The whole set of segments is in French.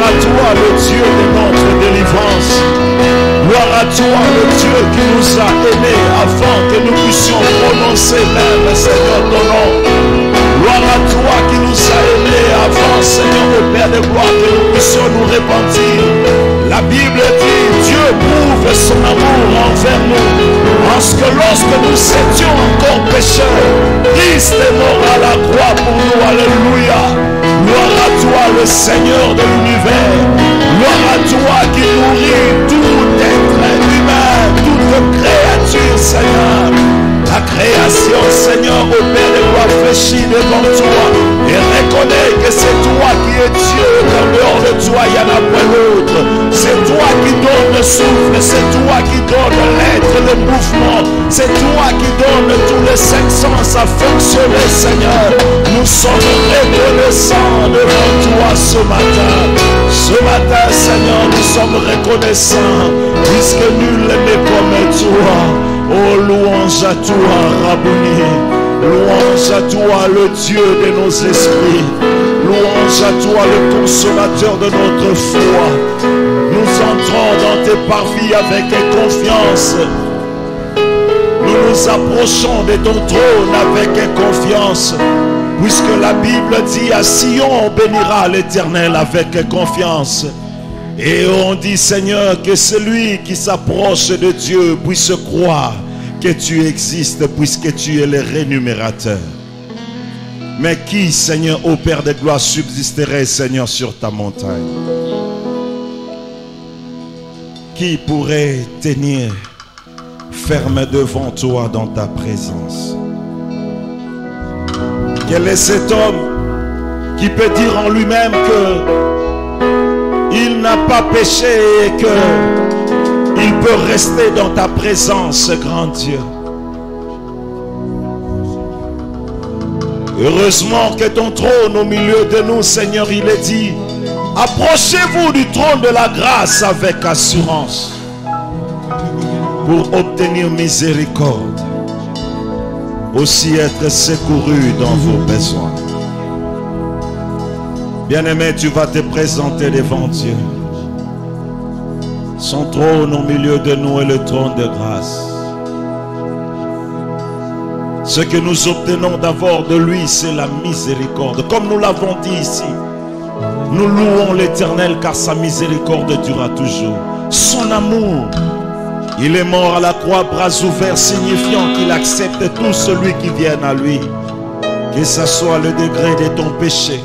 Gloire à toi, le Dieu de notre délivrance. Gloire à toi, le Dieu qui nous a aimés avant que nous puissions prononcer même, Seigneur, ton nom. Gloire à toi qui nous a aimés avant, Seigneur, le Père de gloire, que nous puissions nous repentir. La Bible dit, Dieu prouve son amour envers nous, parce que lorsque nous étions encore pécheurs, Christ est mort à la croix pour nous. Alléluia. Gloire à toi, le Seigneur de l'univers. Gloire à toi qui nourrit tout être humain, toute créature, Seigneur. La création, Seigneur, au Père de gloire, fléchit devant toi et reconnaît que c'est toi qui es Dieu. En dehors de toi, il n'y en a pas l'autre. C'est toi qui donne le souffle, c'est toi qui donne l'être, le mouvement. C'est toi qui donne tous les cinq sens à fonctionner, Seigneur. Nous sommes reconnaissants devant toi ce matin. Ce matin, Seigneur, nous sommes reconnaissants, puisque nul n'est comme toi. Oh, louange à toi, Rabboni. Louange à toi, le Dieu de nos esprits. Louange à toi, le consolateur de notre foi. Nous entrons dans tes parvis avec confiance. Nous nous approchons de ton trône avec confiance. Puisque la Bible dit à Sion, on bénira l'Éternel avec confiance. Et on dit, Seigneur, que celui qui s'approche de Dieu puisse croire que tu existes, puisque tu es le rémunérateur. Mais qui, Seigneur, ô Père de gloire, subsisterait, Seigneur, sur ta montagne? Qui pourrait tenir ferme devant toi dans ta présence? Quel est cet homme qui peut dire en lui-même que il n'a pas péché et que il peut rester dans ta présence, grand Dieu? Heureusement que ton trône au milieu de nous, Seigneur, il est dit, approchez-vous du trône de la grâce avec assurance pour obtenir miséricorde, aussi être secouru dans vos besoins. Bien-aimé, tu vas te présenter devant Dieu. Son trône au milieu de nous est le trône de grâce. Ce que nous obtenons d'abord de lui, c'est la miséricorde. Comme nous l'avons dit ici, nous louons l'Éternel car sa miséricorde durera toujours. Son amour, il est mort à la croix, bras ouverts, signifiant qu'il accepte tout celui qui vient à lui. Que ce soit le degré de ton péché,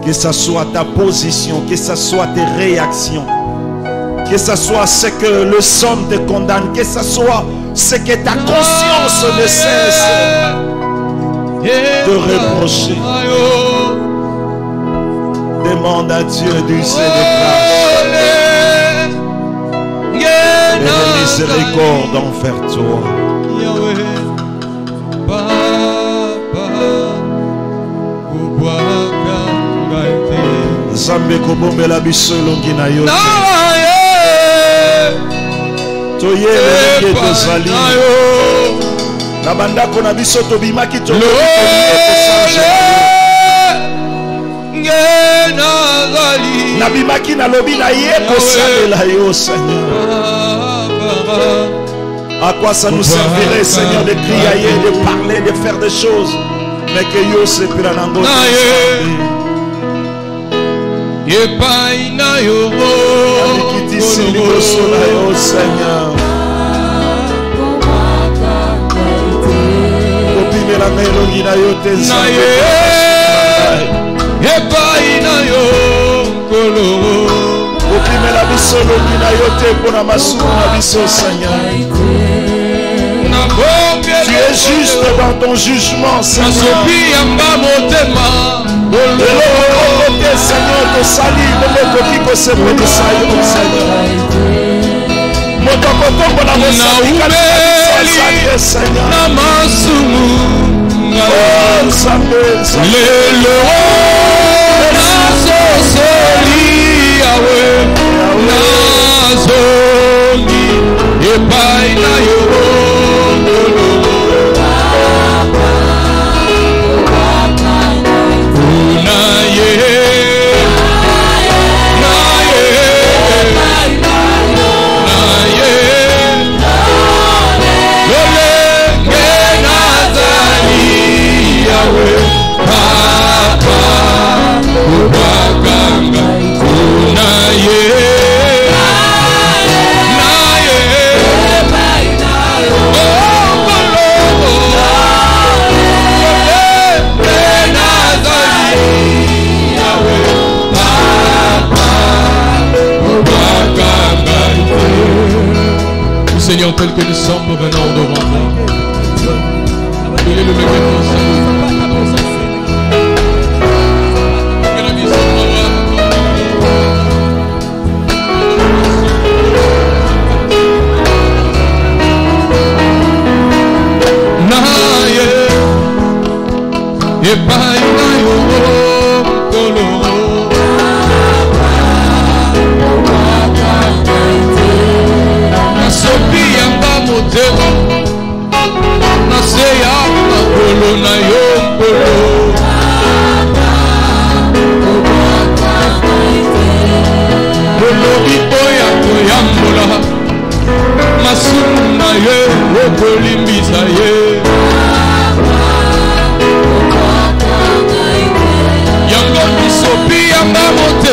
que ce soit ta position, que ce soit tes réactions, que ce soit ce que le somme te condamne, que ce soit ce que ta conscience ne cesse de reprocher. Demande à Dieu d'user de grâce et de miséricorde envers toi. Zambe kobombela biso elongi na yo toye lelenge tozali na bandako na biso tobimaki nabimaki nalobi na ye kosalela yo, Seigneur. À quoi ça nous servirait, Seigneur, de crier, de parler, de faire des choses, mais que yo se piranando Seigneur. Opime la melongi na yo te opime la biso longi na yo te pona masumu na biso, Seigneur. Tu es juste dans ton jugement, Seigneur. Seigneur, te salut, le Seigneur.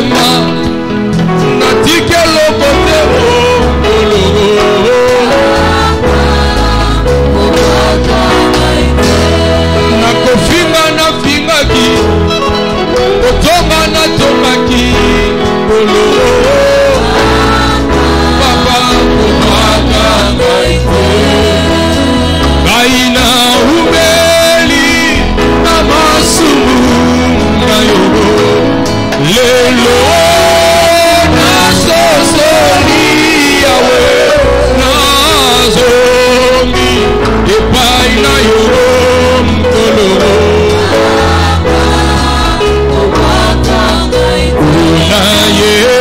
motema natikelo kote nakofinga nafingaki kotonga natongaki papa komaka ngai na umeli na masumu na yobo lelo na sosoli yawe na zongi epai na yobo mkolo na ye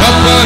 Papa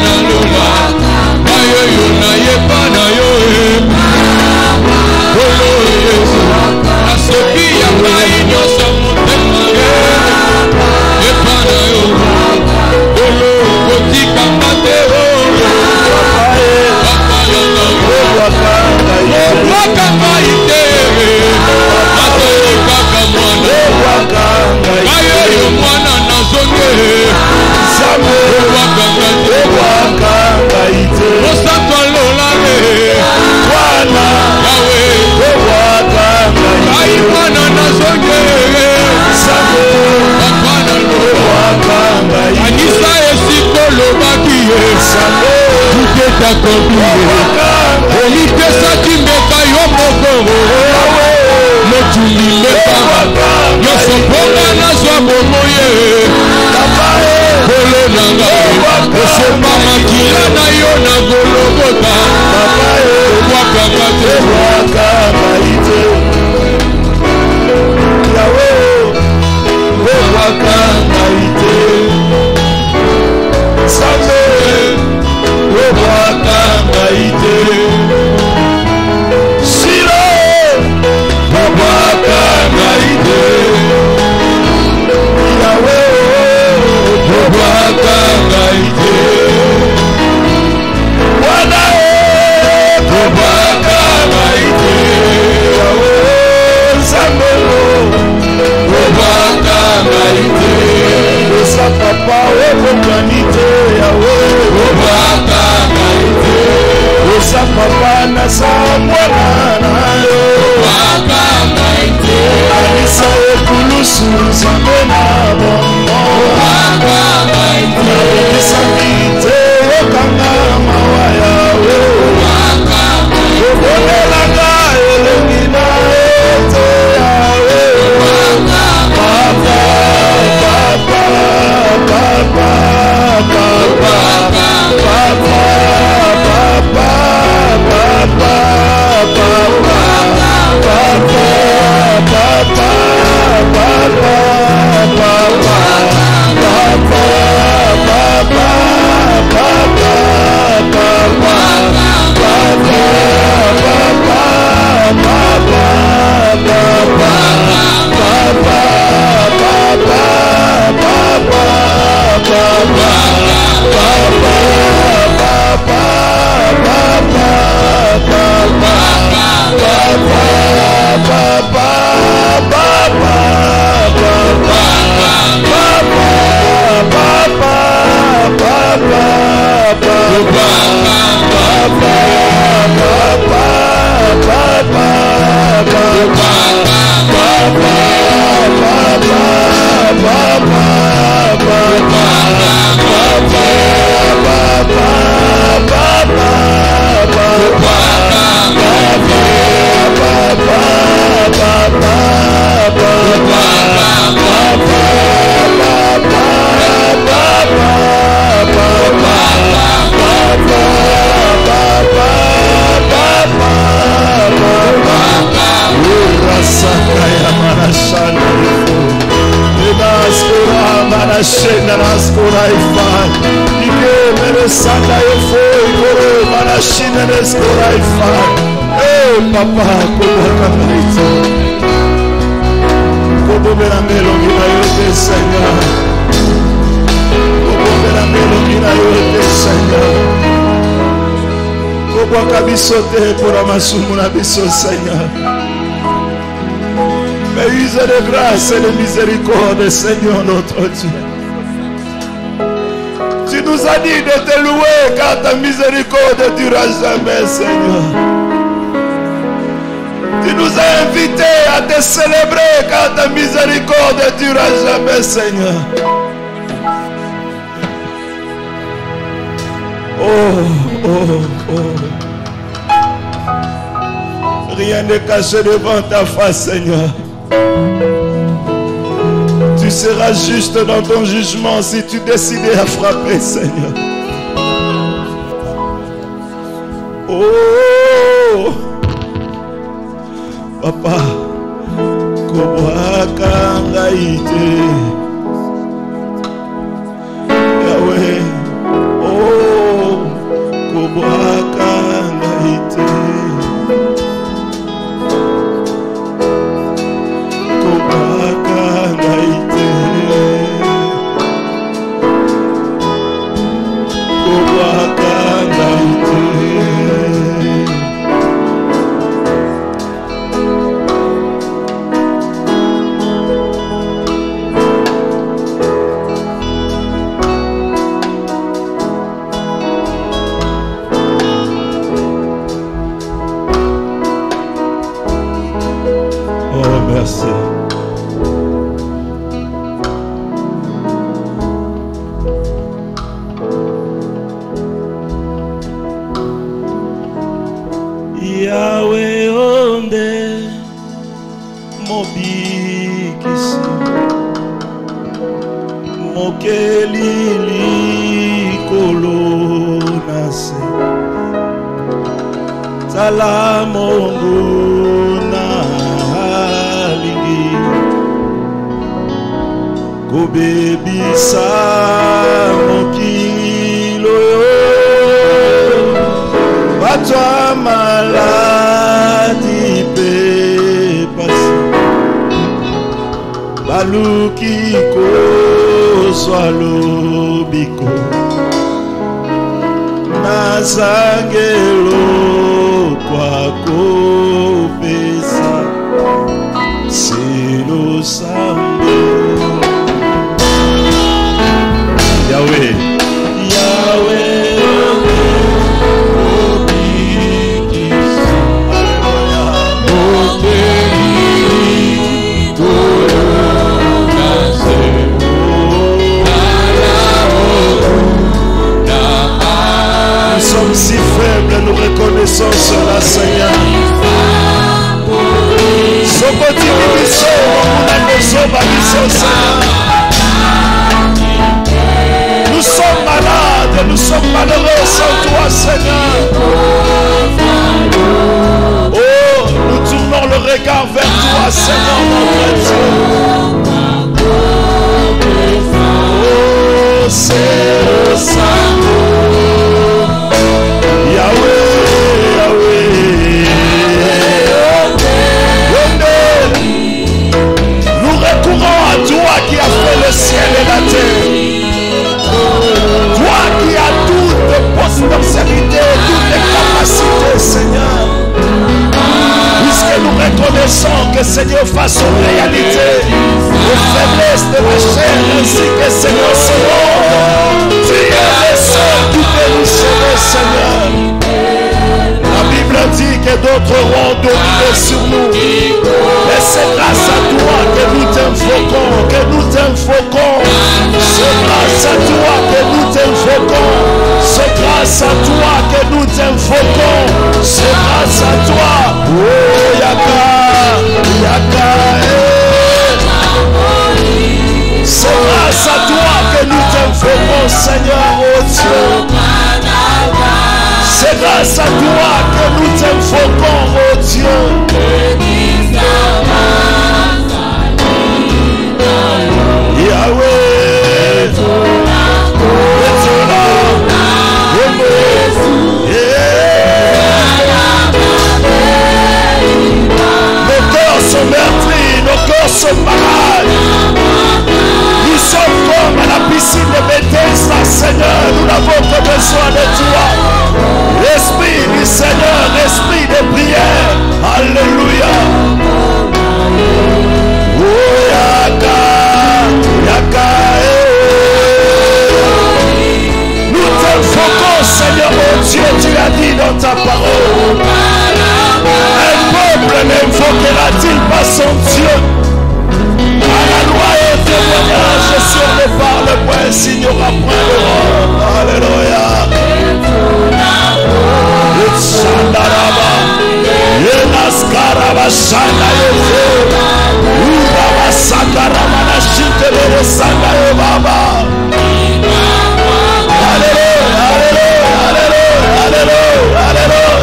Koraifai. Ike Meresanda Yofoi Koro Manashine Nes Koraifai. Eh papa Kobakamaitu. Kobobera melongina yote Seigneur. Kobobera melongina yote Seigneur. Kobwaka biso te pora masumu na biso Seigneur. Mais use de grâce et de miséricorde, Seigneur notre Dieu. Tu nous as dit de te louer car ta miséricorde ne durera jamais, Seigneur. Tu nous as invités à te célébrer car ta miséricorde ne durera jamais, Seigneur. Oh, oh, oh. Rien n'est caché devant ta face, Seigneur. Tu seras juste dans ton jugement si tu décides à frapper, Seigneur. Oh, Papa, Kobwaka Ngaite, Yahweh, oh, Kobwaka Ngaite. Merci. Yahweh onde mobikisi mokelili kolonase talamonguna Kobebisa mokilo Batwa maladi pe pasi Baluki ko swalo biko Nazangelo kwa kopesa Silo sambo Yahweh, Yahweh, nous sommes si faibles, nous reconnaissons cela, Seigneur. Nous sommes malades, nous sommes malheureux sans toi, Seigneur. Oh, nous tournons le regard vers toi, Seigneur, notre Dieu. Oh, c'est le Saint-Nom. Yahweh, Yahweh. Nous recourons à toi qui as fait le ciel et la terre. Toi qui as toute potentialité, toutes les capacités, Seigneur. Puisque nous reconnaissons que Seigneur fasse une réalité aux faiblesses de la chair ainsi que Seigneur ce monde. Tu es le seul qui peut nous sauver, Seigneur. La Bible dit que d'autres ont dominé sur nous. Mais c'est grâce à toi que nous t'invoquons, que nous t'invoquons. C'est grâce à toi que nous t'invoquons. C'est grâce à toi que nous t'invoquons. C'est grâce à toi. Oh, Yaka, Yaka, c'est grâce à toi que nous t'invoquons, Seigneur, oh Dieu. C'est grâce à toi que nous t'invoquons, oh Dieu. Yahweh, Shanda Yefo. Baba Sandara Manashite Lele Sanda Yo Baba. Alléluia, alléluia, alléluia, alléluia, alléluia.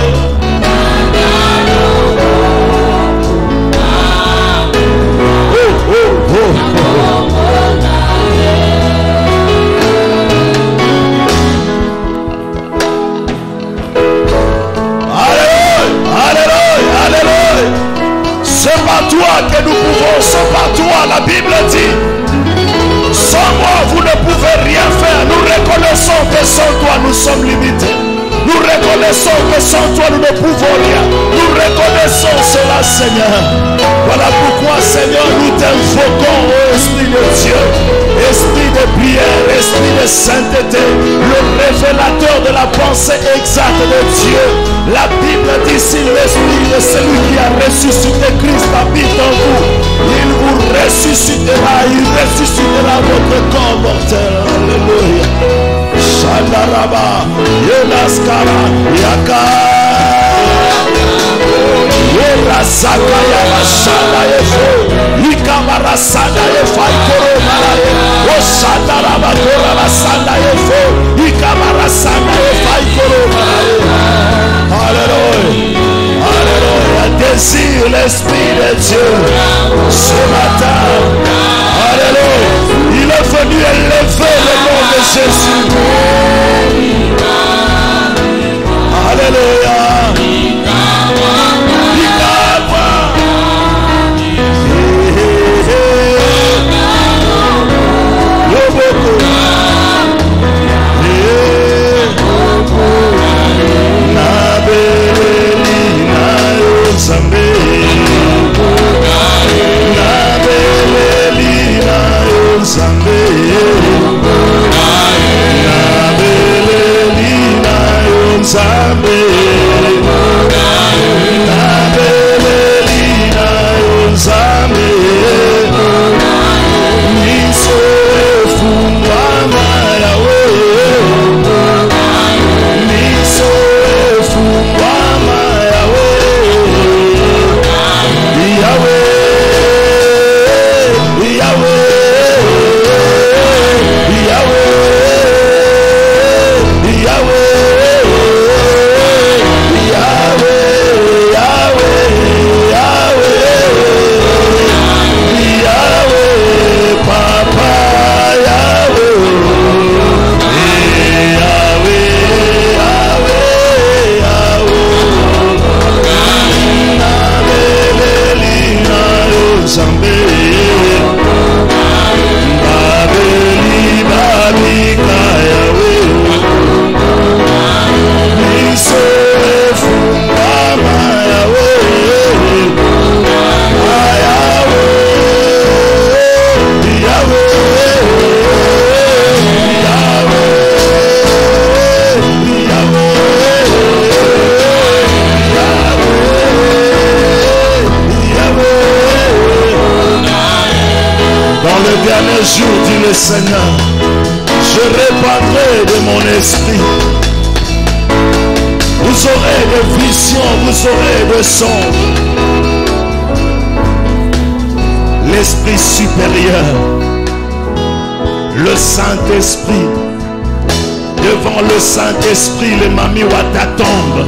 C'est par toi que nous pouvons, c'est par toi, la Bible dit. Sans moi, vous ne pouvez rien faire. Nous reconnaissons que sans toi, nous sommes limités. Nous reconnaissons que sans toi, nous ne pouvons rien. Nous reconnaissons cela, Seigneur. Voilà pourquoi, Seigneur, nous t'invoquons, ô Esprit de Dieu. Esprit de prière, esprit de sainteté, le révélateur de la pensée exacte de Dieu. La Bible dit, si l'esprit de celui qui a ressuscité Christ habite en vous, il vous ressuscitera, il ressuscitera votre corps mortel. Alléluia. Shandaraba, Yenaskara, Yaka. Rasaka ya mashanda yefo ikamara sanda yefa ikoro maraye osanda rabakora basanda yefo ikamara sanda yefa ikoro maraye. Alléluia, alléluia. Désire l'Esprit de Dieu ce matin. Alléluia. Il est venu élever le nom de Jésus. Alléluia. Jour, dit le Seigneur, je répandrai de mon esprit. Vous aurez des visions, vous aurez des songes. L'Esprit supérieur, le Saint-Esprit. Devant le Saint-Esprit, le Mamiwata tombe.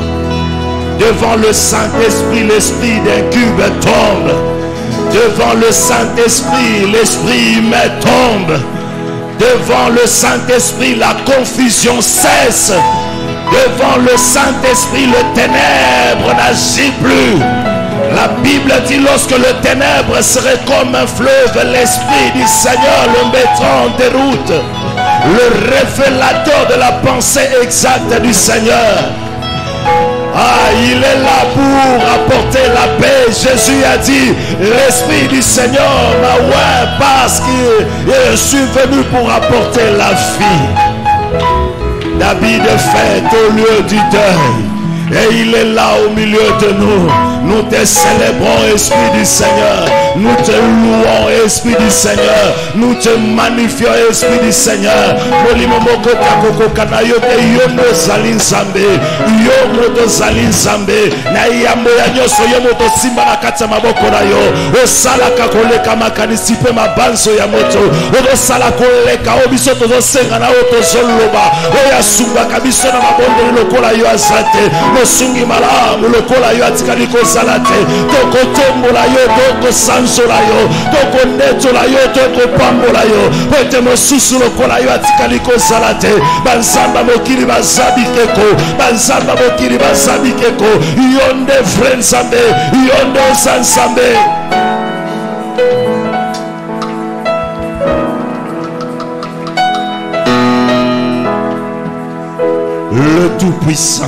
Devant le Saint-Esprit, l'esprit d'incube tombe. Devant le Saint-Esprit, l'esprit humain tombe. Devant le Saint-Esprit, la confusion cesse. Devant le Saint-Esprit, le ténèbre n'agit plus. La Bible dit, lorsque le ténèbre serait comme un fleuve, l'Esprit du Seigneur le mettra en déroute. Le révélateur de la pensée exacte du Seigneur. Ah, il est là pour apporter la paix. Jésus a dit, l'Esprit du Seigneur m'a oint parce que je suis venu pour apporter la vie. D'habits de fête au lieu du deuil. Et il est là au milieu de nous. Nous te célébrons, Esprit du Seigneur. Nous te louons, Esprit du Seigneur. Nous te magnifions, Esprit du Seigneur. Molimo moko takoko kanayo te yomo zalin zambe. Yomo to zalin zambe. Na yambo ya nyoso yomo to simba na kata maboko na yo. Osala kakoleka makanisipe mabanso ya moto. Osala koleka obiso to senga na oto zoloba. Oya sunga kabiso na mabondo lokola yo azate. Mosungi malamu lokola yo atikaliko salate. Toko tombo la yo, toko sanso la yo, toko neto la yo, toko pambo la yo. Pete mosusu lokola yo atikaliko salate. Bansamba mokiri bazabi keko. Bansamba mokiri bazabi keko. Yonde frensambe, yonde osansambe. Le Tout-Puissant.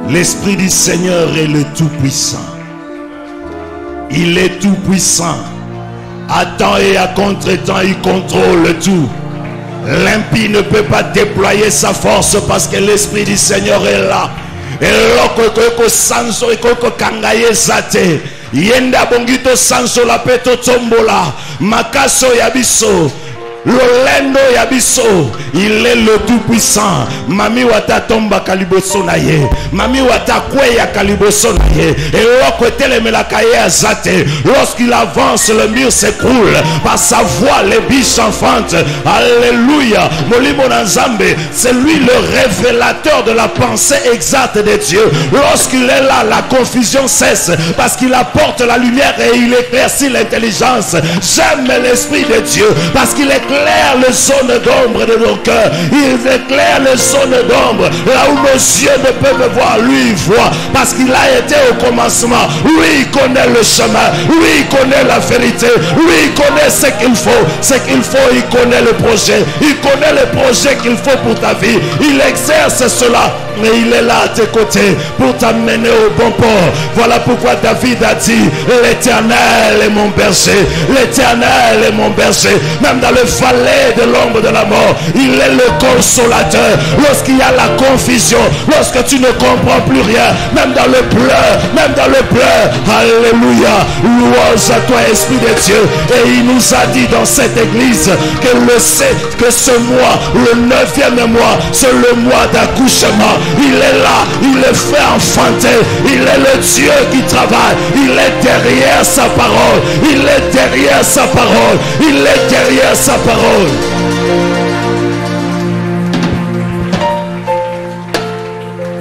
L'Esprit du Seigneur est le Tout-Puissant. Il est Tout-Puissant. À temps et à contre-temps, il contrôle tout. L'impie ne peut pas déployer sa force parce que l'Esprit du Seigneur est là. Et l'oko sanso et koko kangaye zate. Yenda bongito sanso la peto tombola. Makaso yabiso. Lolendo yabiso, il est le Tout-Puissant. Mami wata tomba kaliboso na ye. Mami wata kwe ya kaliboso na ye. Et l'okotele melakaye azate. Lorsqu'il avance, le mur s'écroule. Par sa voix, les biches enfantent. Alléluia. Molimo Nzambe, c'est lui le révélateur de la pensée exacte de Dieu. Lorsqu'il est là, la confusion cesse. Parce qu'il apporte la lumière et il éclaircit l'intelligence. J'aime l'Esprit de Dieu. Parce qu'il éclaire les zones d'ombre de nos cœurs. Il éclaire les zones d'ombre. Là où nos yeux ne peuvent voir, lui il voit. Parce qu'il a été au commencement. Lui il connaît le chemin. Lui il connaît la vérité. Lui il connaît ce qu'il faut. Ce qu'il faut, il connaît le projet. Il connaît le projet qu'il faut pour ta vie. Il exerce cela. Mais il est là à tes côtés pour t'amener au bon port. Voilà pourquoi David a dit: l'Éternel est mon berger. L'Éternel est mon berger. Même dans le vallée de l'ombre de la mort, il est le consolateur. Lorsqu'il y a la confusion, lorsque tu ne comprends plus rien, même dans le pleur, alléluia, louange à toi, Esprit de Dieu. Et il nous a dit dans cette église que ce mois, le 9e mois, c'est le mois d'accouchement. Il est là, il est fait enfanter. Il est le Dieu qui travaille. Il est derrière sa parole. Il est derrière sa parole. Il est derrière sa parole.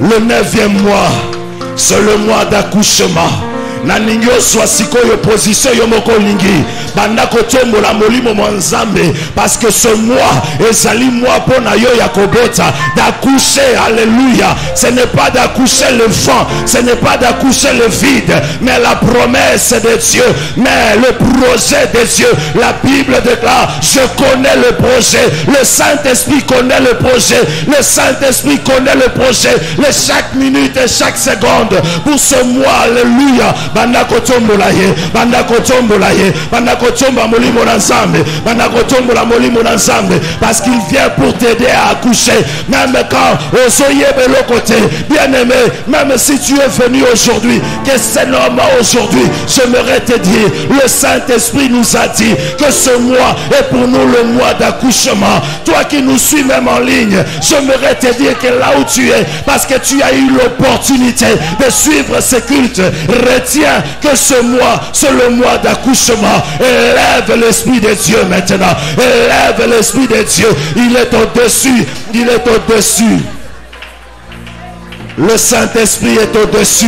Le 9e mois, c'est le mois d'accouchement. Naningo swasiko yo position yo moko lingi banda kotombo la molimo mwanzambe parce que ce mois ezali mois pona yo ya kobota d'accoucher. Alléluia. Ce n'est pas d'accoucher le vent, ce n'est pas d'accoucher le vide, mais la promesse de Dieu, mais le projet de Dieu. La Bible déclare: je connais le projet. Le Saint-Esprit connaît le projet. Le Saint-Esprit connaît le projet. Chaque minute et chaque seconde pour ce mois. Alléluia. Banda kotombola ye, banda kotombola ye, banda kotomba molimo na Nzambe, banda kotombola molimo na Nzambe, parce qu'il vient pour t'aider à accoucher. Même quand osoyebe le côté, bien aimé, même si tu es venu aujourd'hui, que c'est normal aujourd'hui, j'aimerais te dire, le Saint-Esprit nous a dit que ce mois est pour nous le mois d'accouchement. Toi qui nous suis même en ligne, j'aimerais te dire que là où tu es, parce que tu as eu l'opportunité de suivre ce culte, retiens que ce mois, c'est le mois d'accouchement. Élève l'Esprit de Dieu maintenant. Élève l'Esprit de Dieu. Il est au-dessus. Il est au-dessus. Le Saint-Esprit est au-dessus.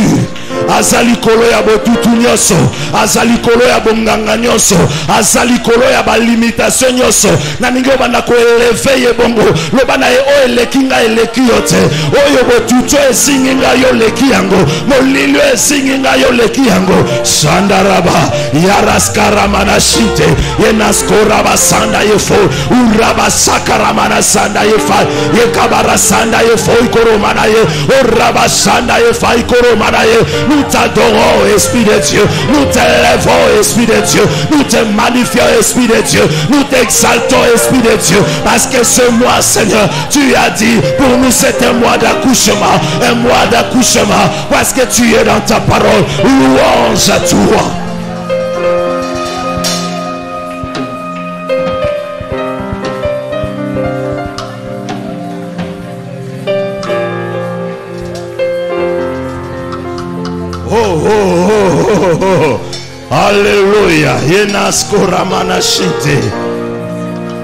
Azali kolo ya botutu nyoso, azali kolo ya bonganga nyoso, azali kolo ya ba limitation nyoso. Na ningo bana ko eleve ye bongo, lo bana ye o elekinga eleki yote. Oyo botutu esinga yo leki yango, molilo esinga yo leki yango. Sandaraba, yaraskara manashite, yenaskora basanda yefo, uraba sakara manasanda yefa, yekabara sanda yefo ikoro manaye, uraba sanda yefa ikoro manaye. Nous t'adorons, Esprit de Dieu. Nous t'élèvons, Esprit de Dieu. Nous te magnifions, Esprit de Dieu. Nous t'exaltons, Esprit de Dieu. Parce que ce mois, Seigneur, tu as dit, pour nous c'est un mois d'accouchement. Un mois d'accouchement. Parce que tu es dans ta parole. Louange à toi. Alléluia.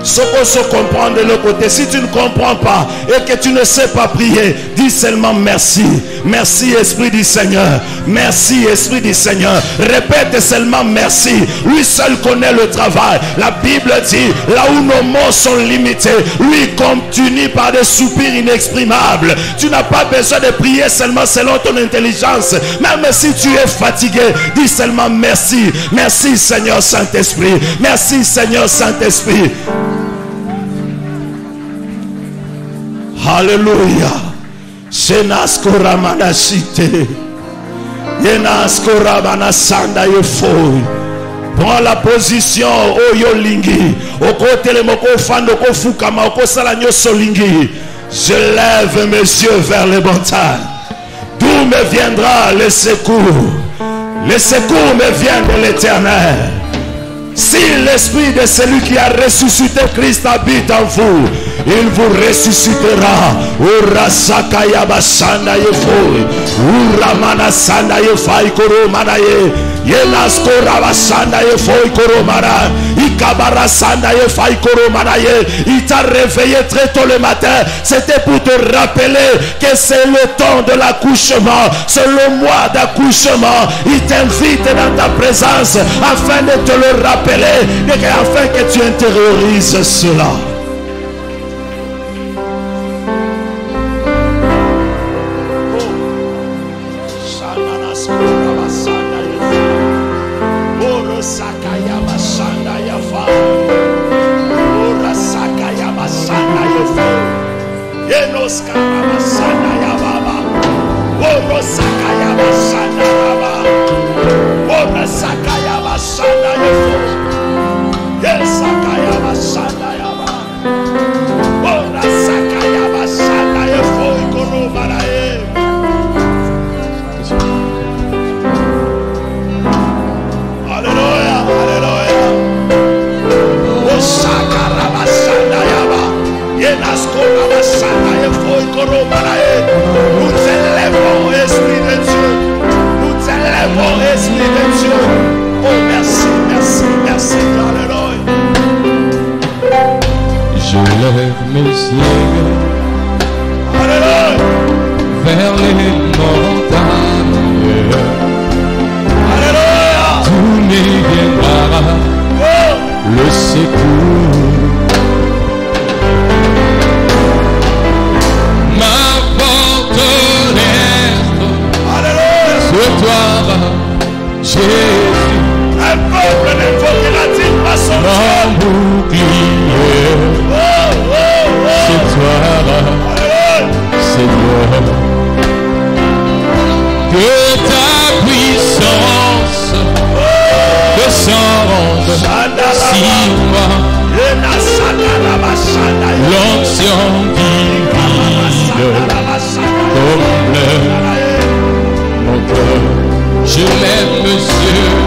Ce qu'on se comprend de l'autre côté, si tu ne comprends pas et que tu ne sais pas prier, dis seulement merci. Merci, Esprit du Seigneur. Merci, Esprit du Seigneur. Répète seulement merci. Lui seul connaît le travail. La Bible dit, là où nos mots sont limités, lui continue par des soupirs inexprimables. Tu n'as pas besoin de prier seulement selon ton intelligence. Même si tu es fatigué, dis seulement merci. Merci, Seigneur Saint-Esprit. Merci, Seigneur Saint-Esprit. Alléluia. Shenaskora manashite. Yenaskora manasanda yefoi. Prends la position au yolingi. Au côté le moko fando ko fukama ko sala nyoso lingi. Je lève mes yeux vers les montagnes. D'où me viendra le secours? Le secours me vient de l'Éternel. Si l'esprit de celui qui a ressuscité Christ habite en vous, il vous ressuscitera. Ura sakaya basanda yefoi. Ura manasanda yefai koro manaye. Yenaskora basanda yefoi koro mana. Ikabara sanda yefai koro manaye. Il t'a réveillé très tôt le matin. C'était pour te rappeler que c'est le temps de l'accouchement. C'est le mois d'accouchement. Il t'invite dans ta présence afin de te le rappeler, afin que tu intériorises cela. Nous élèvons, Esprit de Dieu. Nous élèvons, Esprit de Dieu. Oh, merci, merci, merci. Alléluia. Je lève mes yeux Alléluia. vers les montagnes. Alléluia. D'où me viendra le secours? Toi, Jésus, un peuple n'invoquera-t-il pas son Dieu? mon bouclier, c'est toi, Seigneur, que ta puissance descende sur moi, l'onction divine comble mon cœur. Je lève mes yeux.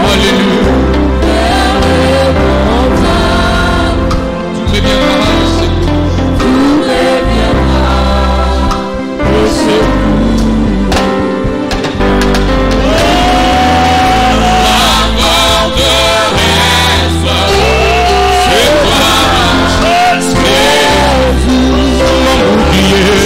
Alléluia. Tout me viendra le secours. Tout me viendra le secours. Ma forteresse, c'est toi, Jésus, mon bouclier.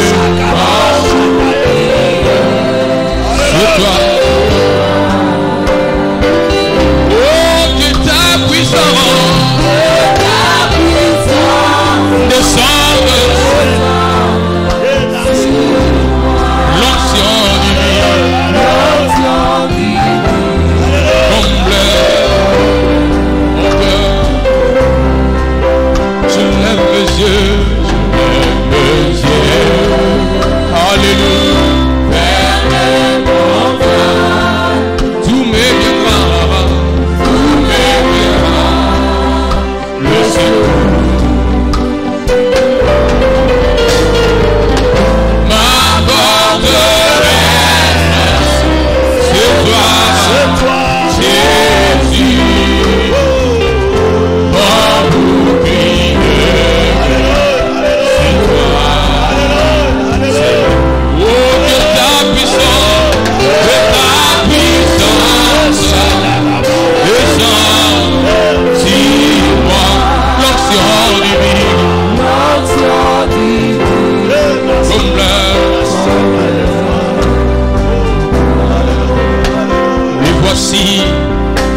voici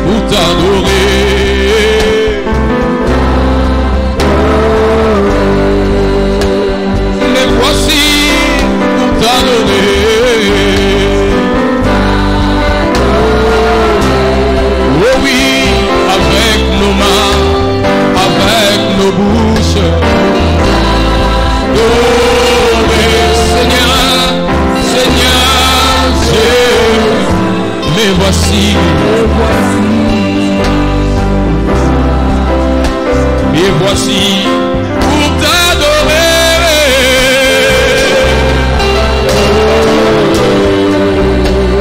pour t'adorer. Me voici pour t'adorer. Oh oui, avec nos mains, avec nos bouches. Me voici, pour t'adorer.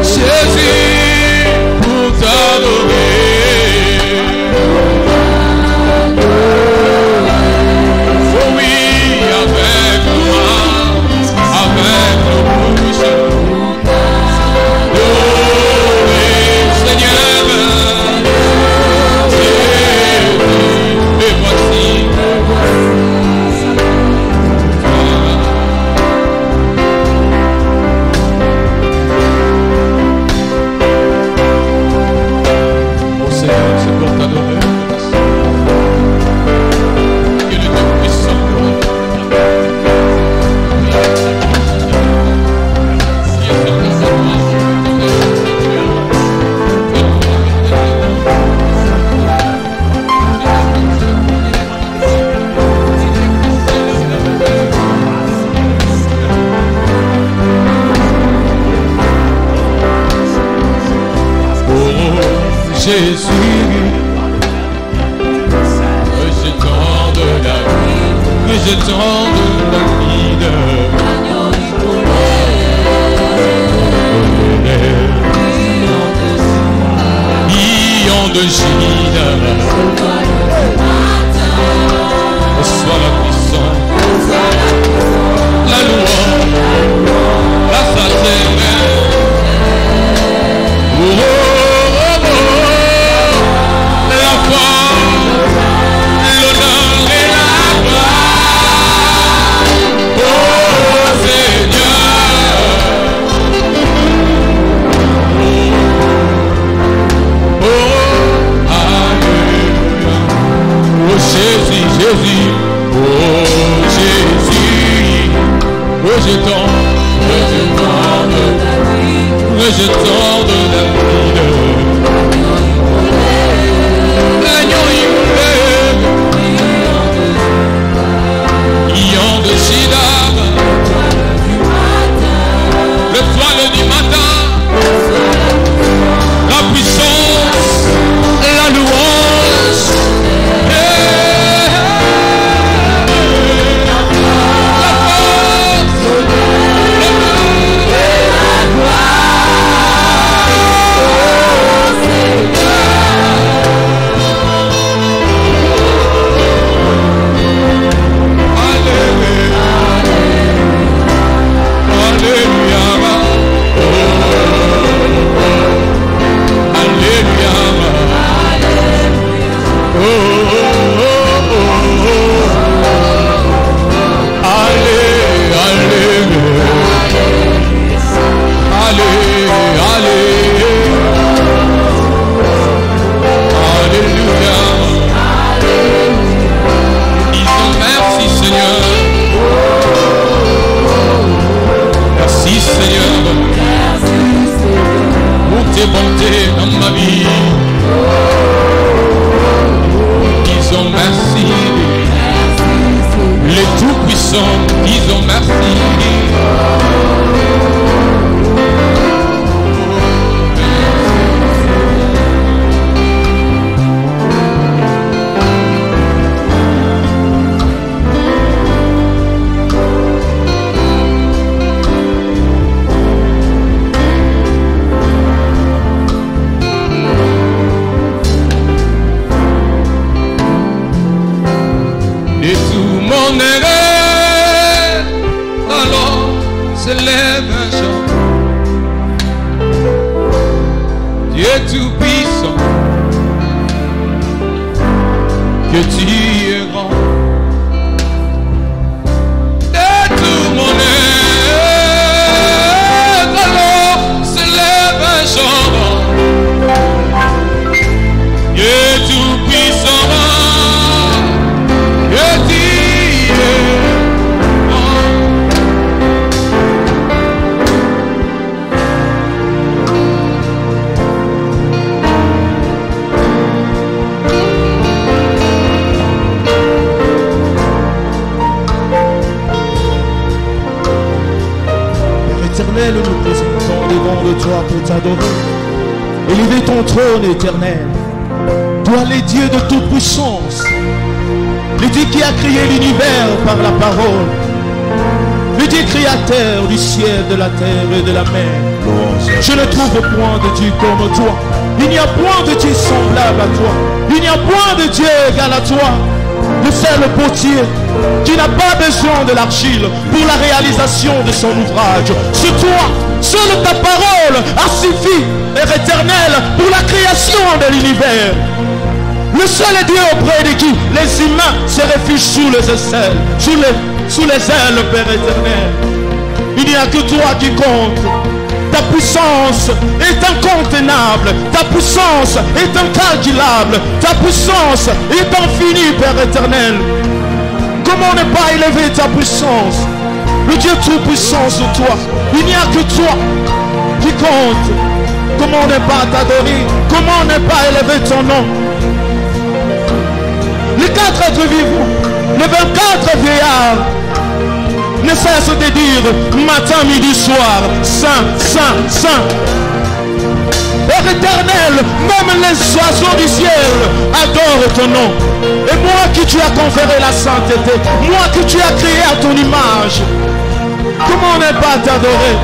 Jésus, pour t'adorer. Oh oui, avec moi, avec nos bouches. Jésus, rejetant de la vie, rejetant de la vide, lion de Gide, reçois la puissance, la louange, la fraternelle. Jésus, oh Jésus, rejetant de la vie, l'agneau immolé, lion de Gide, l'étoile du matin, la puissance, la louange. Bonté dans ma vie, disons merci, les tout-puissants, disons merci. Alors s'élève un chant. Dieu tout-puissant, que tu es grand. De tout mon être, alors s'élève un chant. devant de toi pour t'adorer. Élever ton trône éternel. Toi les dieux de toute puissance. Le Dieu qui a créé l'univers par la parole. Le Dieu créateur du ciel, de la terre et de la mer. Je ne trouve point de Dieu comme toi. Il n'y a point de Dieu semblable à toi. Il n'y a point de Dieu égal à toi. Le seul potier qui n'a pas besoin de l'argile pour la réalisation de son ouvrage. C'est toi, seule ta parole a suffi, Père éternel, pour la création de l'univers. Le seul Dieu auprès de qui les humains se réfugient sous les aisselles, sous les ailes, Père éternel. Il n'y a que toi qui compte. Ta puissance est incontenable. Ta puissance est incalculable. Ta puissance est infinie, Père éternel. Comment ne pas élever ta puissance? Le Dieu tout-puissant sur toi. Il n'y a que toi qui compte. Comment ne pas t'adorer? Comment ne pas élever ton nom? Les 4 êtres vivants, les 24 vieillards ne cessent de dire matin, midi, soir, Saint, Saint, Saint. Père éternel, même les oiseaux du ciel adorent ton nom. Et moi qui tu as conféré la sainteté, moi que tu as créé à ton image, comment ne pas t'adorer?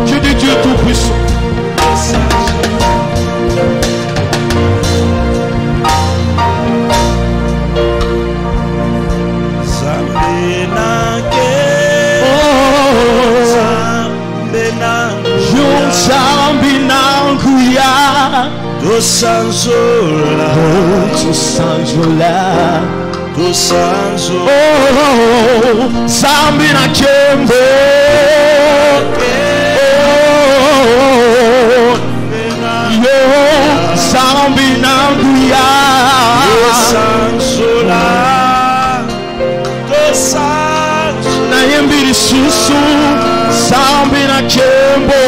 Tu dis Dieu tout-puissant. Dosanzola, Dosanzola, oh, Zambina Kembo, oh, yo, Zambina Guya, Dosanzola, Dosanzola, Nayembiri Susu, Zambina Kembo.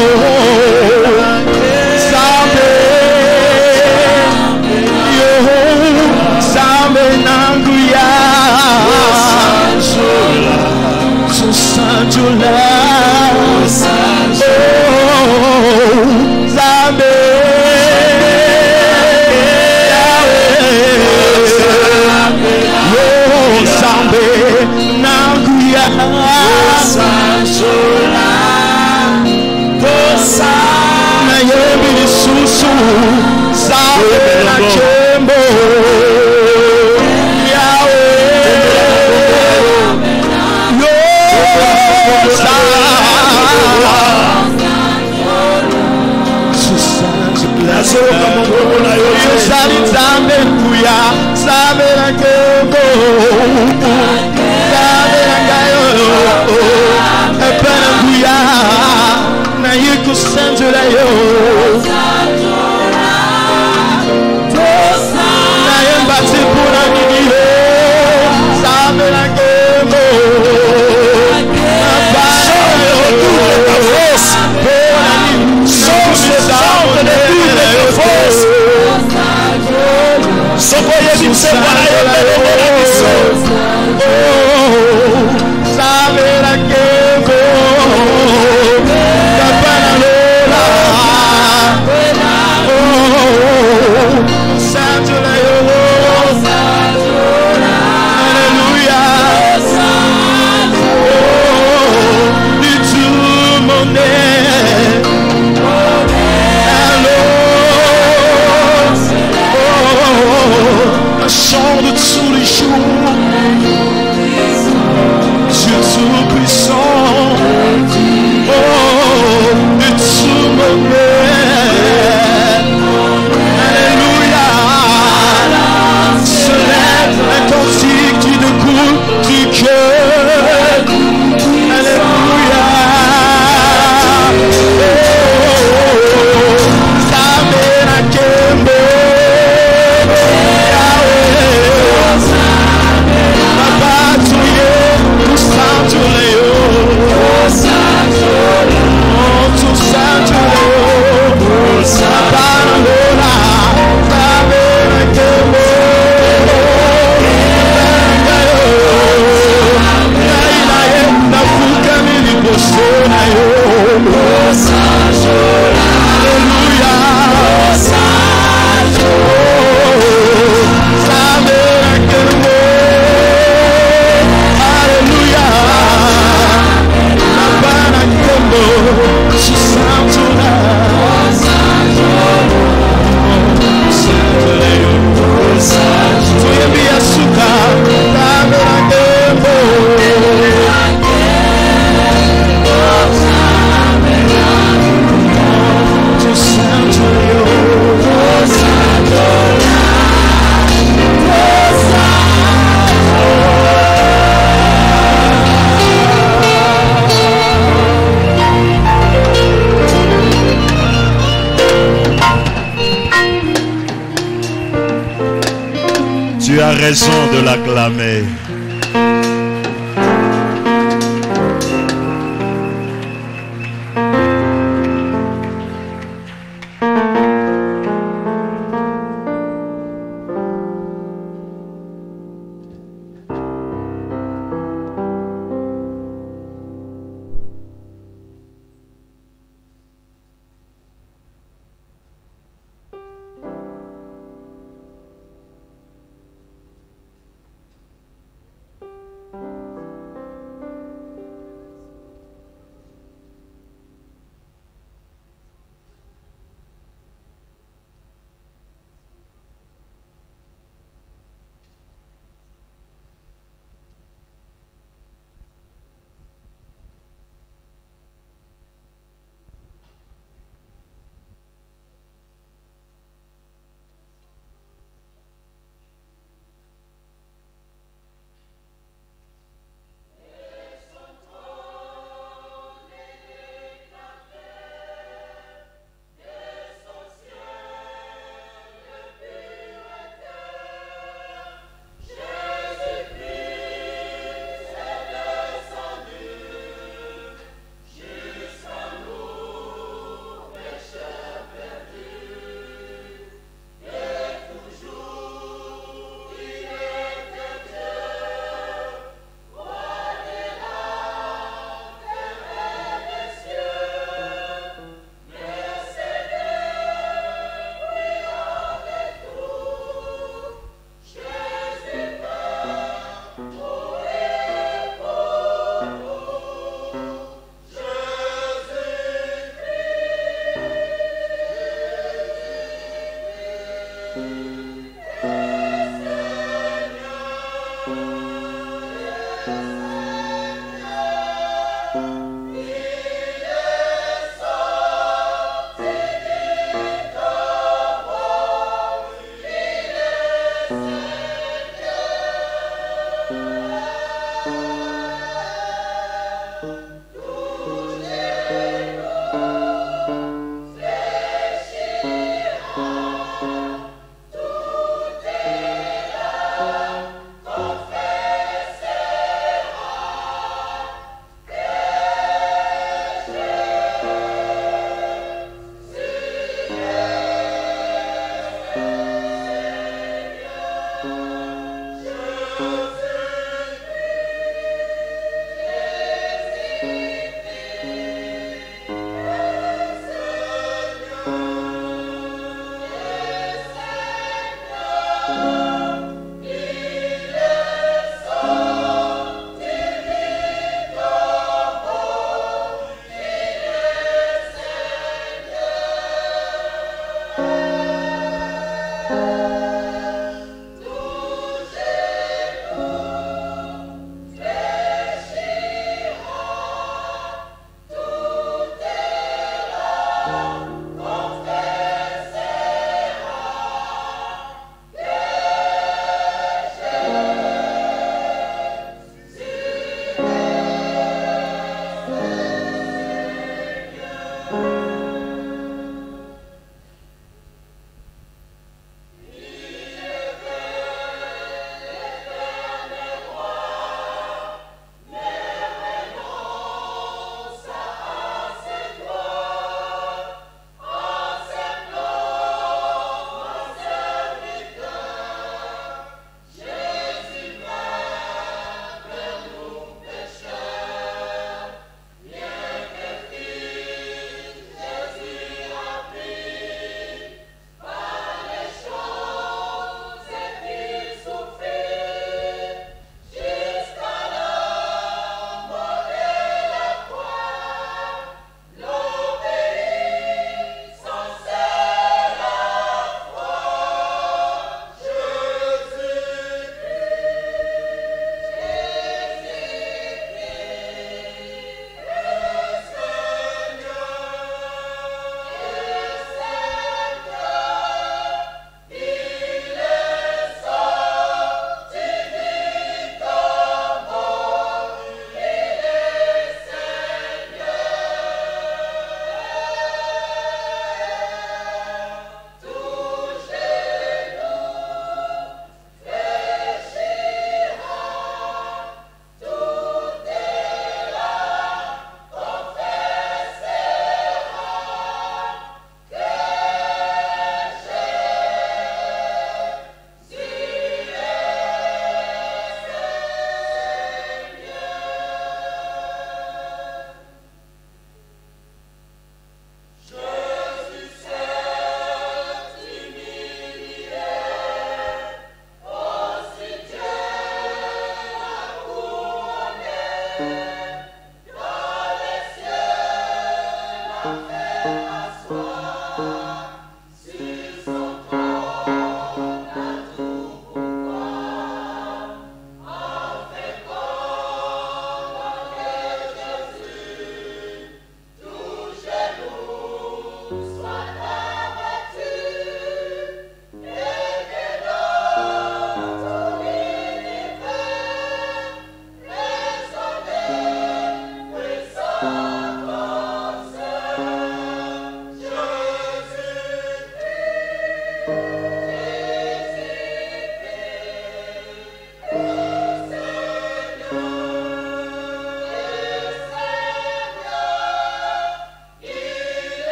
as raison de l'acclamer.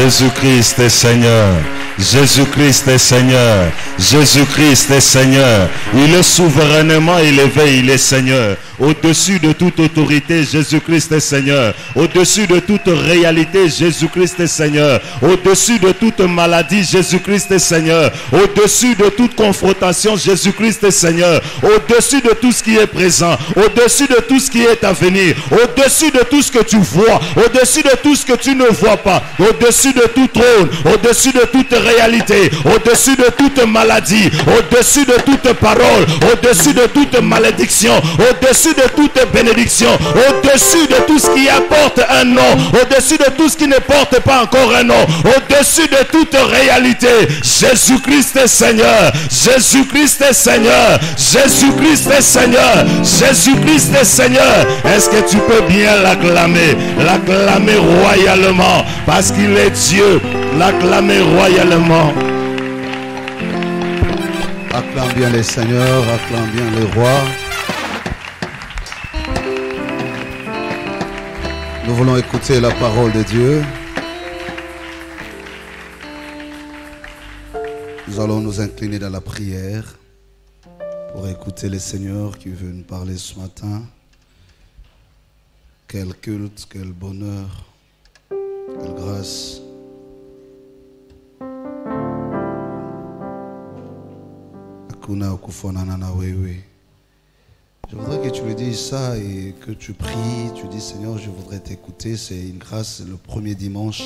Jésus-Christ est Seigneur. Jésus-Christ est Seigneur. Jésus-Christ est Seigneur. Il est souverainement élevé, il est Seigneur. Au-dessus de toute autorité, Jésus-Christ est Seigneur. Au-dessus de toute réalité, Jésus-Christ est Seigneur. Au-dessus de toute maladie, Jésus-Christ est Seigneur. Au-dessus de toute confrontation, Jésus-Christ est Seigneur. Au-dessus de tout ce qui est présent, au-dessus de tout ce qui est à venir, au-dessus de tout ce que tu vois, au-dessus de tout ce que tu ne vois pas, au-dessus de tout trône, au-dessus de toute réalité, au-dessus de toute maladie, au-dessus de toute parole, au-dessus de toute malédiction, au-dessus de toute bénédiction, au-dessus de tout ce qui apporte un nom, au-dessus de tout ce qui ne porte pas encore un nom, au-dessus de toute réalité. Jésus-Christ est Seigneur. Jésus-Christ est Seigneur. Jésus-Christ est Seigneur. Jésus-Christ est Seigneur. Est-ce que tu peux bien l'acclamer? L'acclamer royalement parce qu'il est Dieu. L'acclamer royalement. Acclame bien les seigneurs, acclame bien les rois. Nous voulons écouter la parole de Dieu. Nous allons nous incliner dans la prière pour écouter le Seigneur qui veut nous parler ce matin. Quel culte, quel bonheur, quelle grâce. Akuna okufona na wewe. Je voudrais que tu lui dises ça et que tu pries, tu dis Seigneur, je voudrais t'écouter. C'est une grâce, le premier dimanche